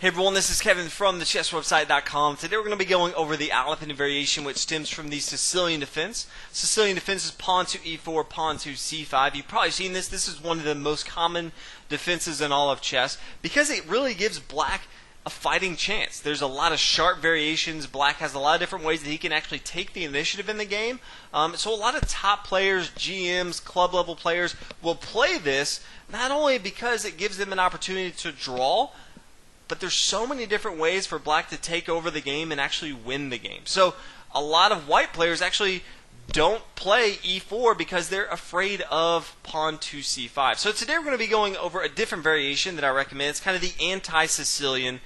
Hey everyone, this is Kevin from thechesswebsite.com. Today we're going to be going over the Alapin Variation, which stems from the Sicilian defense. Sicilian defense is pawn to e4, pawn to c5. You've probably seen this. This is one of the most common defenses in all of chess because it really gives black a fighting chance. There's a lot of sharp variations. Black has a lot of different ways that he can actually take the initiative in the game. So a lot of top players, GMs, club level players will play this not only because it gives them an opportunity to draw, but there's so many different ways for black to take over the game and actually win the game. So a lot of white players actually don't play e4 because they're afraid of pawn to c5. So today we're going to be going over a different variation that I recommend. It's kind of the anti-Sicilian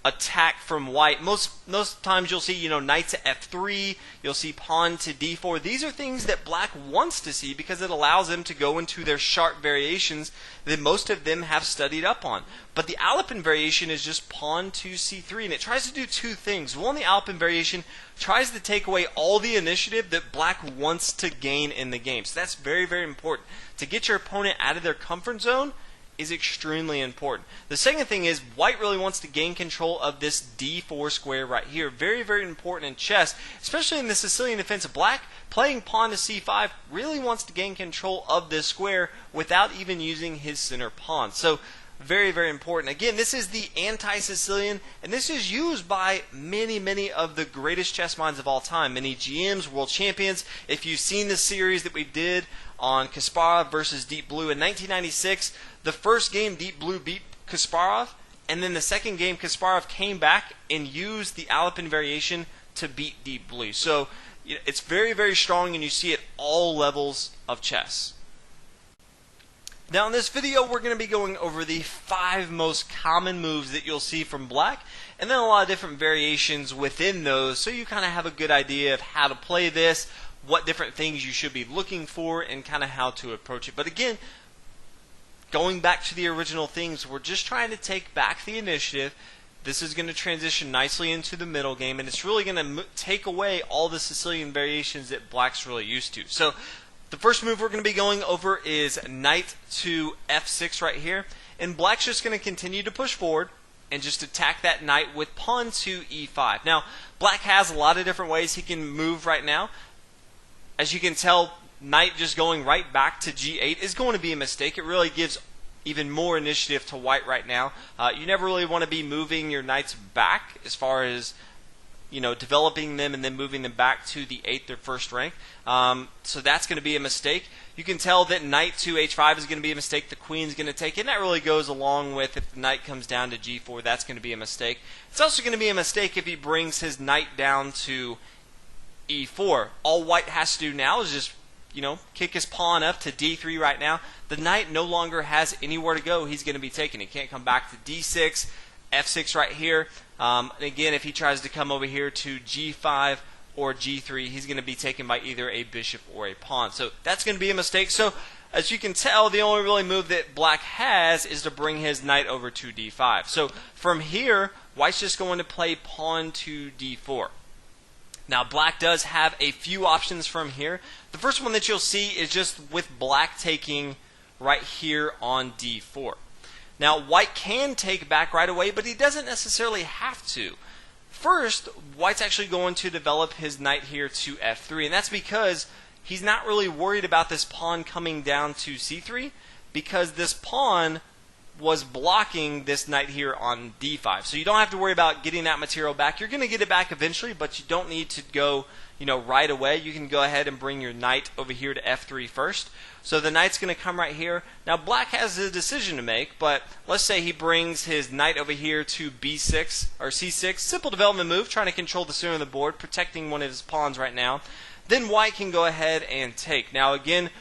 attack from white. Most times you'll see, knight to f3, you'll see pawn to d4. These are things that black wants to see because it allows them to go into their sharp variations that most of them have studied up on. But the Alapin variation is just pawn to c3, and it tries to do two things. One, the Alapin variation tries to take away all the initiative that black wants to gain in the game. So that's very, very important. To get your opponent out of their comfort zone is extremely important. The second thing is white really wants to gain control of this d4 square right here. Very, very important in chess, especially in the Sicilian defense. Black playing pawn to c5 really wants to gain control of this square without even using his center pawn. So very, very important. Again, this is the anti-Sicilian, and this is used by many of the greatest chess minds of all time. Many GMs, world champions. If you've seen the series that we did on Kasparov versus Deep Blue in 1996, the first game Deep Blue beat Kasparov, and then the second game Kasparov came back and used the Alapin variation to beat Deep Blue. So it's very, very strong, and you see it all levels of chess. Now in this video we're going to be going over the 5 most common moves that you'll see from black, and then a lot of different variations within those, so you kind of have a good idea of how to play this, what different things you should be looking for, and kind of how to approach it. But again, going back to the original things, we're just trying to take back the initiative. This is going to transition nicely into the middle game, and it's really going to take away all the Sicilian variations that black's really used to. So the first move we're going to be going over is knight to f6 right here, and black's just going to continue to push forward and just attack that knight with pawn to e5. Now, black has a lot of different ways he can move right now. As you can tell, knight just going right back to g8 is going to be a mistake. It really gives even more initiative to white right now. You never really want to be moving your knights back as far as developing them and then moving them back to the 8th or 1st rank. So that's going to be a mistake. You can tell that knight to h5 is going to be a mistake. The queen's going to take it, and that really goes along with if the knight comes down to g4, that's going to be a mistake. It's also going to be a mistake if he brings his knight down to e4. All white has to do now is just kick his pawn up to d3 right now. The knight no longer has anywhere to go. He's going to be taken. He can't come back to d6, f6 right here. And again, if he tries to come over here to g5 or g3, he's going to be taken by either a bishop or a pawn. So that's going to be a mistake. So as you can tell, the only really move that black has is to bring his knight over to d5. So from here, white's just going to play pawn to d4. Now, black does have a few options from here. The first one that you'll see is just with black taking right here on d4. Now, white can take back right away, but he doesn't necessarily have to. First, white's actually going to develop his knight here to f3, and that's because he's not really worried about this pawn coming down to c3, because this pawn was blocking this knight here on d5. So you don't have to worry about getting that material back. You're going to get it back eventually, but you don't need to go right away. You can go ahead and bring your knight over here to f3 first. So the knight's going to come right here. Now black has a decision to make, but let's say he brings his knight over here to b6 or c6. Simple development move, trying to control the center of the board, protecting one of his pawns right now. Then white can go ahead and take. Now again,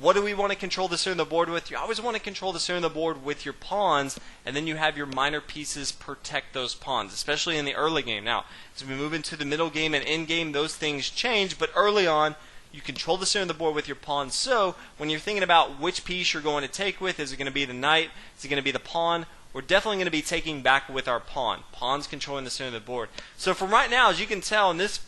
what do we want to control the center of the board with? You always want to control the center of the board with your pawns, and then you have your minor pieces protect those pawns, especially in the early game. Now, as we move into the middle game and end game, those things change, but early on, you control the center of the board with your pawns. So when you're thinking about which piece you're going to take with, is it going to be the knight? Is it going to be the pawn? We're definitely going to be taking back with our pawn. Pawn's controlling the center of the board. So from right now, as you can tell in this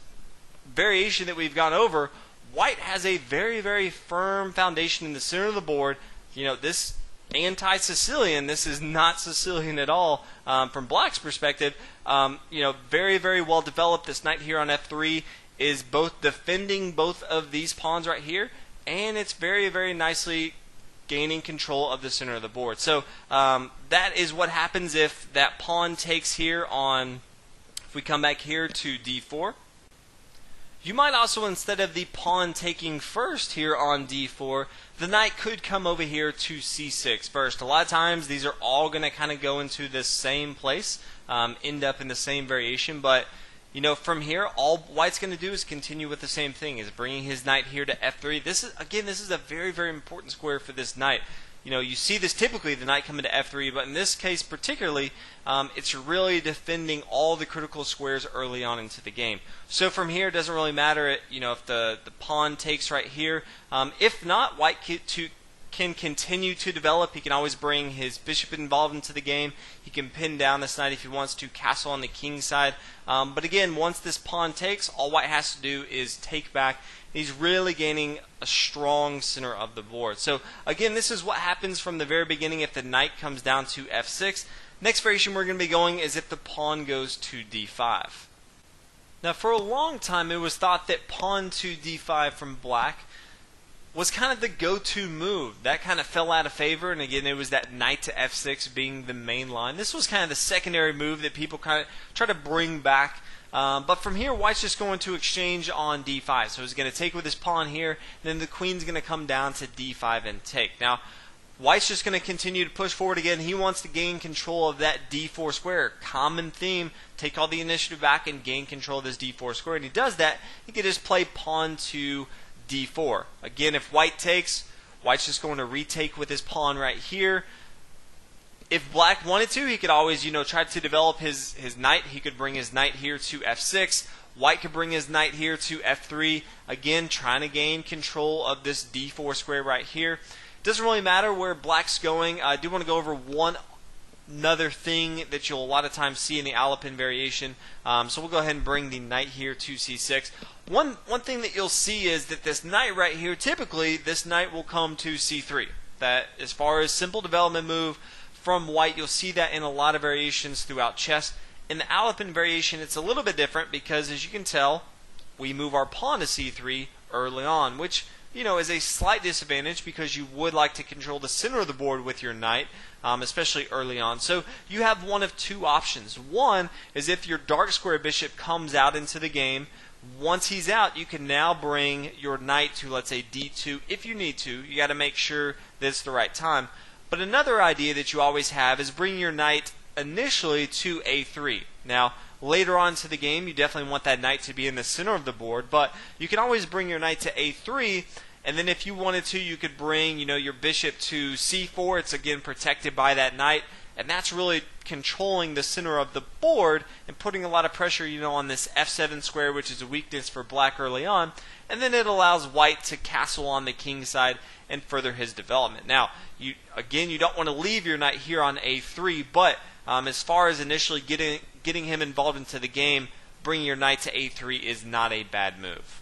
variation that we've gone over, white has a very, very firm foundation in the center of the board. This anti-Sicilian. This is not Sicilian at all from Black's perspective. Very, very well developed. This knight here on f3 is both defending both of these pawns right here, and it's very, very nicely gaining control of the center of the board. So that is what happens if that pawn takes here on, if we come back here to d4. You might also, instead of the pawn taking first here on d4, the knight could come over here to c6 first. A lot of times these are all going to kind of go into the same place, end up in the same variation, but from here, all White's going to do is continue with the same thing, is bringing his knight here to f3. This is a very, very important square for this knight. You see this typically, the knight coming to f3, but in this case particularly, it's really defending all the critical squares early on into the game. So from here, it doesn't really matter, if the pawn takes right here. If not, White can continue to develop. He can always bring his bishop involved into the game. He can pin down this knight if he wants to, castle on the king side. But again, once this pawn takes, all White has to do is take back. He's really gaining a strong center of the board. So again, this is what happens from the very beginning if the knight comes down to f6. Next variation we're going to be going is if the pawn goes to d5. Now for a long time it was thought that pawn to d5 from Black was kind of the go-to move. That kind of fell out of favor, and again it was that knight to f6 being the main line. This was kind of the secondary move that people kind of try to bring back. But from here, White's just going to exchange on d5. So he's going to take with his pawn here, and then the queen's going to come down to d5 and take. Now, White's just going to continue to push forward again. He wants to gain control of that d4 square. Common theme, take all the initiative back and gain control of this d4 square. And he does that, he can just play pawn to d4. Again, if White takes, White's just going to retake with his pawn right here. If Black wanted to, he could always, try to develop his knight. He could bring his knight here to f6. White could bring his knight here to f3. Again, trying to gain control of this d4 square right here. Doesn't really matter where Black's going. I do want to go over one another thing that you'll a lot of times see in the Alapin variation. So we'll go ahead and bring the knight here to c6. One thing that you'll see is that this knight right here, typically this knight will come to c3. That, as far as simple development move from White, you'll see that in a lot of variations throughout chess. In the Alapin variation, it's a little bit different because, as you can tell, we move our pawn to c3 early on, which is a slight disadvantage because you would like to control the center of the board with your knight, especially early on. So you have one of two options. One is if your dark square bishop comes out into the game. Once he's out, you can now bring your knight to, let's say, d2 if you need to. You got to make sure that it's the right time. But another idea that you always have is bring your knight initially to a3. Now, later on to the game, you definitely want that knight to be in the center of the board, but you can always bring your knight to a3, and then if you wanted to, you could bring, your bishop to c4. It's again protected by that knight, and that's really controlling the center of the board and putting a lot of pressure, on this f7 square, which is a weakness for Black early on, and then it allows White to castle on the king side and further his development. Now, you don't want to leave your knight here on a3, but as far as initially getting him involved into the game, bringing your knight to a3 is not a bad move.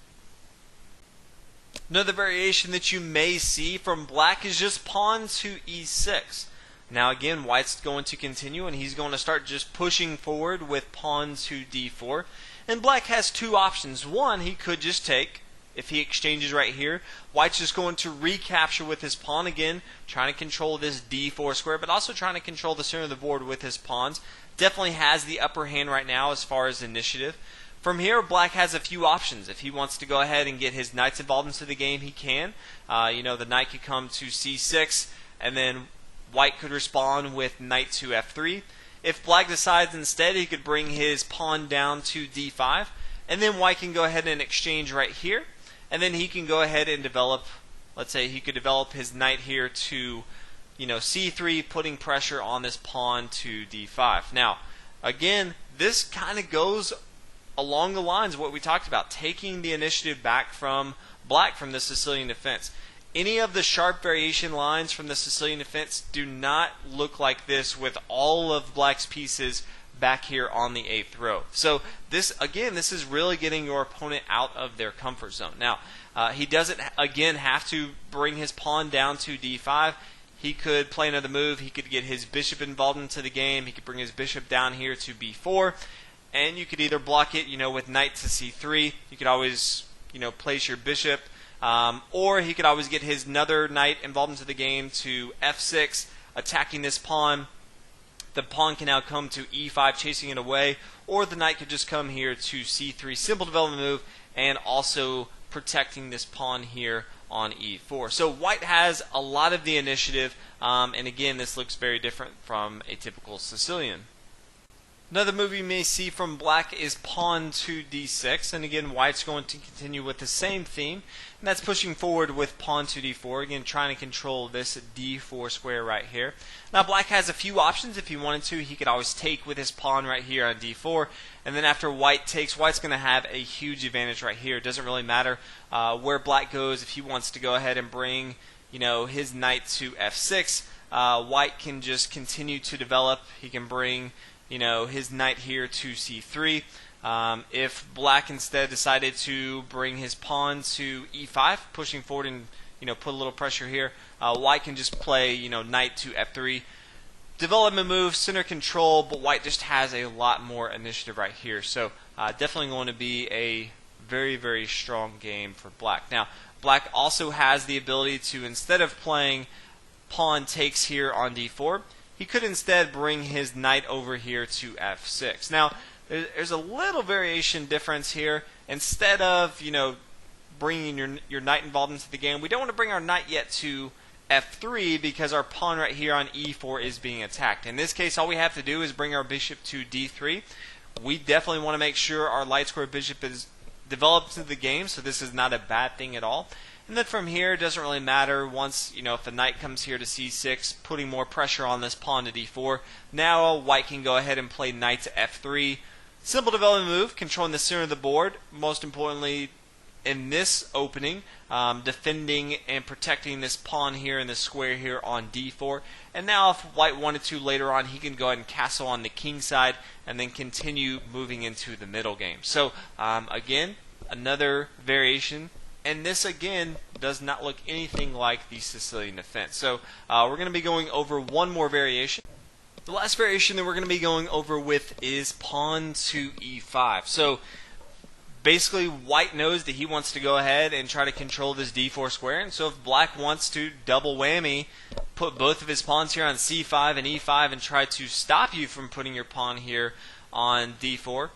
Another variation that you may see from Black is just pawn to e6. Now again, White's going to continue, and he's going to start just pushing forward with pawn to d4. And Black has two options. One, he could just take. If he exchanges right here, White's just going to recapture with his pawn again, trying to control this d4 square, but also trying to control the center of the board with his pawns. Definitely has the upper hand right now as far as initiative. From here, Black has a few options. If he wants to go ahead and get his knights involved into the game, he can. The knight could come to c6, and then White could respond with knight to f3. If Black decides instead, he could bring his pawn down to d5, and then White can go ahead and exchange right here. And then he can go ahead and develop, let's say he could develop his knight here to, c3, putting pressure on this pawn to d5. Now, again, this kind of goes along the lines of what we talked about, taking the initiative back from Black from the Sicilian defense. Any of the sharp variation lines from the Sicilian defense do not look like this with all of Black's pieces back here on the 8th row. So this is really getting your opponent out of their comfort zone. Now, he doesn't, again, have to bring his pawn down to d5. he could play another move. He could get his bishop involved into the game. He could bring his bishop down here to b4, and you could either block it, with knight to c3. You could always, place your bishop, or he could always get his another knight involved into the game to f6, attacking this pawn. The pawn can now come to e5, chasing it away, or the knight could just come here to c3. Simple development move, and also protecting this pawn here on e4. So white has a lot of the initiative, and again, this looks very different from a typical Sicilian. Another move you may see from black is pawn to d6, and again, white's going to continue with the same theme, and that's pushing forward with pawn to d4, again trying to control this d4 square right here. Now black has a few options. If he wanted to, he could always take with his pawn right here on d4, and then after white takes, white's going to have a huge advantage right here. It doesn't really matter where black goes. If he wants to go ahead and bring his knight to f6, white can just continue to develop. He can bring his knight here to c3. If black instead decided to bring his pawn to e5, pushing forward and put a little pressure here, white can just play knight to f3. Development move, center control, but white just has a lot more initiative right here. So definitely going to be a very, very strong game for black. Now black also has the ability to, instead of playing pawn takes here on d4, he could instead bring his knight over here to f6. Now, there's a little variation difference here. Instead of, bringing your knight involved into the game, we don't want to bring our knight yet to f3 because our pawn right here on e4 is being attacked. In this case, all we have to do is bring our bishop to d3. We definitely want to make sure our light square bishop is developed into the game, so this is not a bad thing at all. And then from here, it doesn't really matter. Once, if the knight comes here to c6, putting more pressure on this pawn to d4, now white can go ahead and play knight to f3. Simple development move, controlling the center of the board. Most importantly, in this opening, defending and protecting this pawn here and this square here on d4. And now if white wanted to later on, he can go ahead and castle on the king side and then continue moving into the middle game. So again, another variation. And this, again, does not look anything like the Sicilian defense. So we're going to be going over one more variation. The last variation that we're going to be going over with is pawn to e5. So basically, white knows that he wants to go ahead and try to control this d4 square. And so if black wants to double whammy, put both of his pawns here on c5 and e5 and try to stop you from putting your pawn here on d4,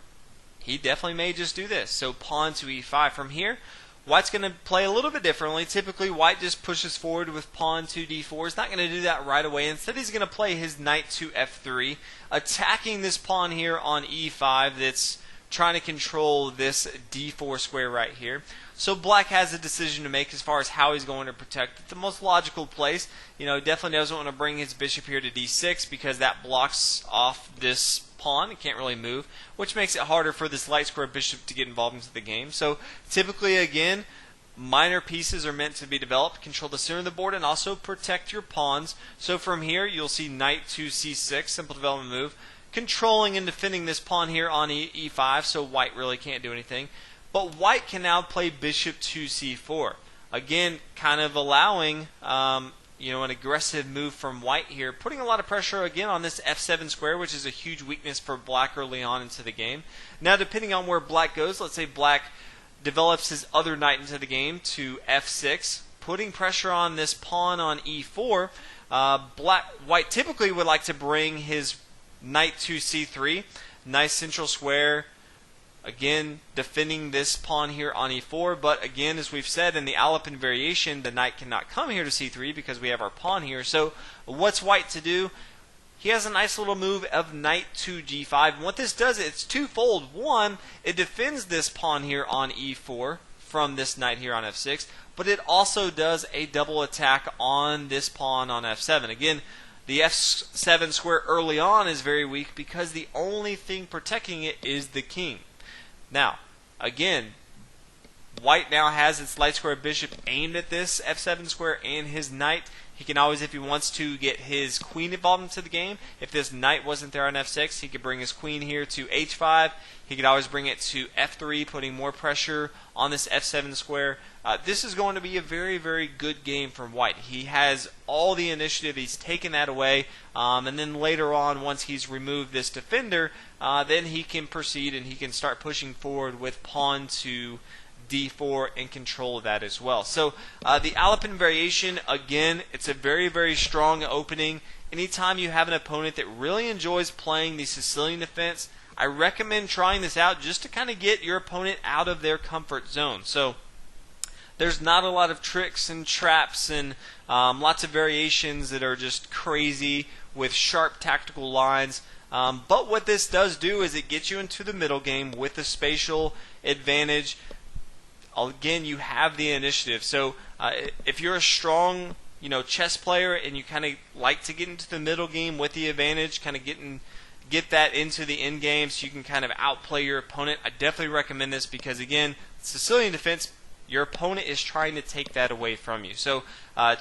he definitely may just do this. So pawn to e5 from here. White's going to play a little bit differently. Typically, white just pushes forward with pawn to d4. He's not going to do that right away. Instead, he's going to play his knight to f3, attacking this pawn here on e5 that's trying to control this d4 square right here. So black has a decision to make as far as how he's going to protect it. The most logical place, definitely doesn't want to bring his bishop here to d6 because that blocks off this pawn. It can't really move, which makes it harder for this light square bishop to get involved into the game. So typically, again, minor pieces are meant to be developed, control the center of the board, and also protect your pawns. So from here, you'll see knight to c6, simple development move, controlling and defending this pawn here on e5, so white really can't do anything. But white can now play bishop to c4. Again, kind of allowing an aggressive move from white here, putting a lot of pressure again on this f7 square, which is a huge weakness for black early on into the game. Now, depending on where black goes, let's say black develops his other knight into the game to f6, putting pressure on this pawn on e4. White typically would like to bring his knight to c3, nice central square. Again, defending this pawn here on e4, but again, as we've said in the Alapin variation, the knight cannot come here to c3 because we have our pawn here. So what's white to do? He has a nice little move of knight to g5. And what this does, it's twofold. One, it defends this pawn here on e4 from this knight here on f6, but it also does a double attack on this pawn on f7. Again, the f7 square early on is very weak because the only thing protecting it is the king. Now, again, white now has its light square bishop aimed at this f7 square and his knight. He can always, if he wants to, get his queen involved into the game. If this knight wasn't there on f6, he could bring his queen here to h5. He could always bring it to f3, putting more pressure on this f7 square. This is going to be a very, very good game from white. He has all the initiative. He's taken that away. And then later on, once he's removed this defender, then he can proceed and he can start pushing forward with pawn to d4 and control of that as well. So the Alapin variation, again, it's a very, very strong opening. Anytime you have an opponent that really enjoys playing the Sicilian defense, I recommend trying this out just to kind of get your opponent out of their comfort zone. So there's not a lot of tricks and traps and lots of variations that are just crazy with sharp tactical lines. But what this does do is it gets you into the middle game with the spatial advantage. Again, you have the initiative. So if you're a strong, chess player and you kind of like to get into the middle game with the advantage, kind of get that into the end game so you can kind of outplay your opponent, I definitely recommend this because, again, Sicilian defense, your opponent is trying to take that away from you. So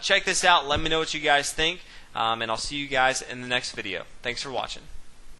check this out. Let me know what you guys think, and I'll see you guys in the next video. Thanks for watching.